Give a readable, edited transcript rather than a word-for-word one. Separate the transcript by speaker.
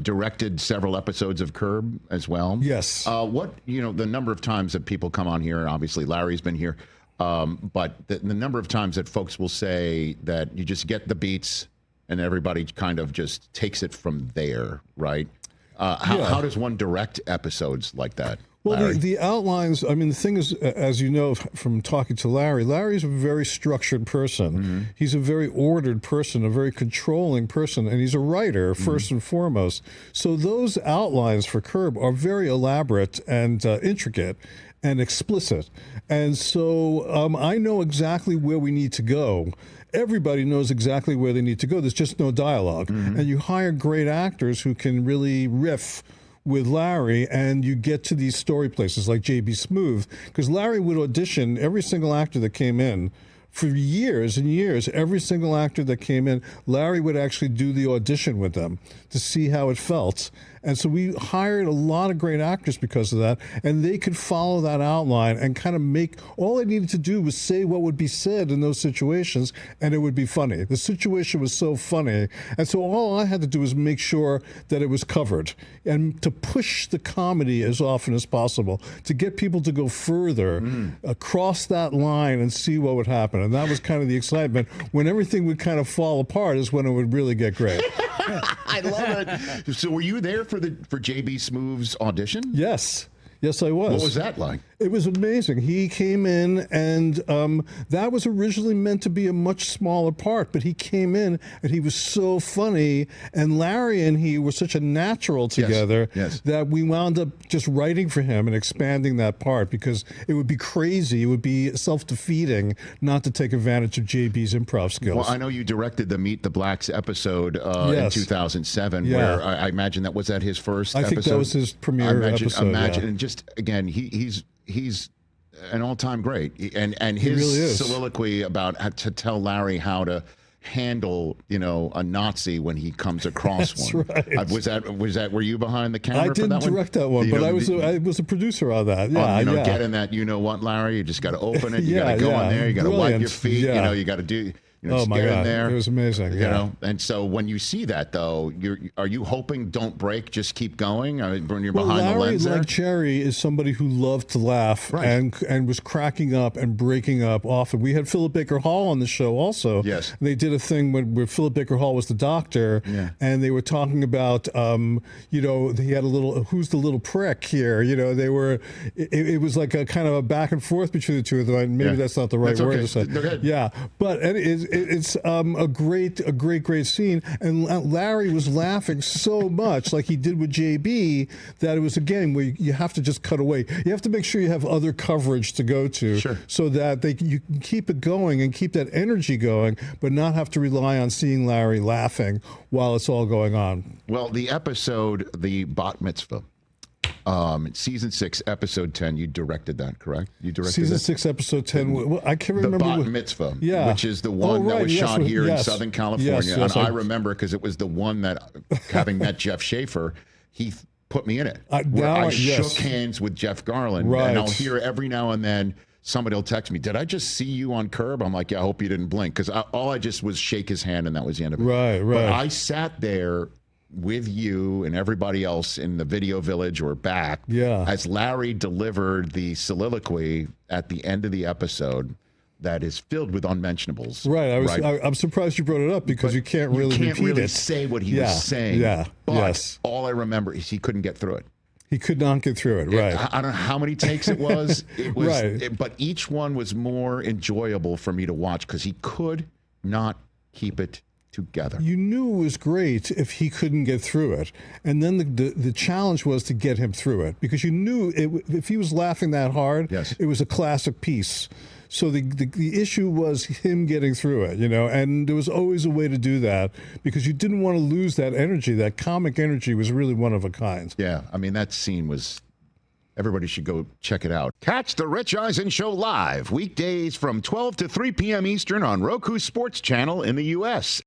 Speaker 1: directed several episodes of Curb as well.
Speaker 2: Yes.
Speaker 1: The number of times that people come on here, and obviously Larry's been here, but the number of times that folks will say that you just get the beats and everybody kind of just takes it from there, right? How does one direct episodes like that?
Speaker 2: Well, the outlines, I mean, the thing is, as you know from talking to Larry, Larry's a very structured person.
Speaker 1: Mm-hmm.
Speaker 2: He's a very ordered person, a very controlling person, and he's a writer, first and foremost. So those outlines for Curb are very elaborate and intricate and explicit. And so I know exactly where we need to go. Everybody knows exactly where they need to go. There's just no dialogue. Mm-hmm. And you hire great actors who can really riff with Larry, and you get to these story places like J.B. Smoove, because Larry would audition every single actor that came in. For years and years, every single actor that came in, Larry would actually do the audition with them to see how it felt. And so we hired a lot of great actors because of that, and they could follow that outline and kind of make, all they needed to do was say what would be said in those situations, and it would be funny. The situation was so funny, and so all I had to do was make sure that it was covered, and to push the comedy as often as possible, to get people to go further across that line and see what would happen. And that was kind of the excitement. When everything would kind of fall apart is when it would really get great.
Speaker 1: I love it. So were you there for J.B. Smoove's audition?
Speaker 2: Yes. Yes, I was.
Speaker 1: What was that like?
Speaker 2: It was amazing. He came in, and that was originally meant to be a much smaller part, but he came in, and he was so funny, and Larry and he were such a natural together that we wound up just writing for him and expanding that part, because it would be crazy, it would be self-defeating not to take advantage of JB's improv skills.
Speaker 1: Well, I know you directed the Meet the Blacks episode in 2007, where I imagine that was that his first episode?
Speaker 2: I think that was his premiere episode.
Speaker 1: And just, again, he's an all-time great, and his
Speaker 2: really
Speaker 1: soliloquy about how to tell Larry how to handle, a Nazi when he comes across
Speaker 2: That's
Speaker 1: one.
Speaker 2: Right.
Speaker 1: Was that were you behind the camera?
Speaker 2: I didn't direct that one, but I was a producer on that.
Speaker 1: Get in that. You know what, Larry? You just got to open it. You got to go in there. You got to wipe your feet. You got to do.
Speaker 2: Oh my God!
Speaker 1: There,
Speaker 2: it was amazing.
Speaker 1: And so when you see that, though, are you hoping don't break, just keep going? When you're behind
Speaker 2: Larry,
Speaker 1: the lens, there?
Speaker 2: like Jerry, is somebody who loved to laugh and was cracking up and breaking up often. We had Philip Baker Hall on the show also.
Speaker 1: Yes,
Speaker 2: they did a thing where Philip Baker Hall was the doctor, and they were talking about, he had a little, who's the little prick here? They were. It was like a kind of a back and forth between the two of them. And maybe that's not the right word to say. Yeah, but it's a great scene, and Larry was laughing so much, like he did with JB, that it was again where you have to just cut away. You have to make sure you have other coverage to go to, so that you can keep it going and keep that energy going, but not have to rely on seeing Larry laughing while it's all going on.
Speaker 1: Well, the episode, the Bat Mitzvah. Season 6, episode 10. You directed that, correct? You directed
Speaker 2: Season 6, episode 10. Well, I can't remember.
Speaker 1: The Bat Mitzvah, which is the one that was shot here in Southern California. And I remember because it was the one that, having met Jeff Schaffer, he put me in it. I shook hands with Jeff Garland, and I'll hear every now and then somebody will text me, "Did I just see you on Curb?" I'm like, "Yeah, I hope you didn't blink," because all I just was shake his hand, and that was the end of it.
Speaker 2: Right.
Speaker 1: But I sat there with you and everybody else in the video village or back as Larry delivered the soliloquy at the end of the episode that is filled with unmentionables.
Speaker 2: Right. I'm surprised you brought it up, because you can't really
Speaker 1: say what he was saying.
Speaker 2: Yeah.
Speaker 1: But all I remember is he couldn't get through it.
Speaker 2: He could not get through it. Right.
Speaker 1: I don't know how many takes it was. But each one was more enjoyable for me to watch because he could not keep it together.
Speaker 2: You knew it was great if he couldn't get through it, and then the challenge was to get him through it, because you knew if he was laughing that hard, it was a classic piece. So the issue was him getting through it, and there was always a way to do that, because you didn't want to lose that energy. That comic energy was really one of a kind.
Speaker 1: Yeah, I mean, that scene was. Everybody should go check it out. Catch the Rich Eisen Show live weekdays from 12 to 3 p.m. Eastern on Roku Sports Channel in the U.S.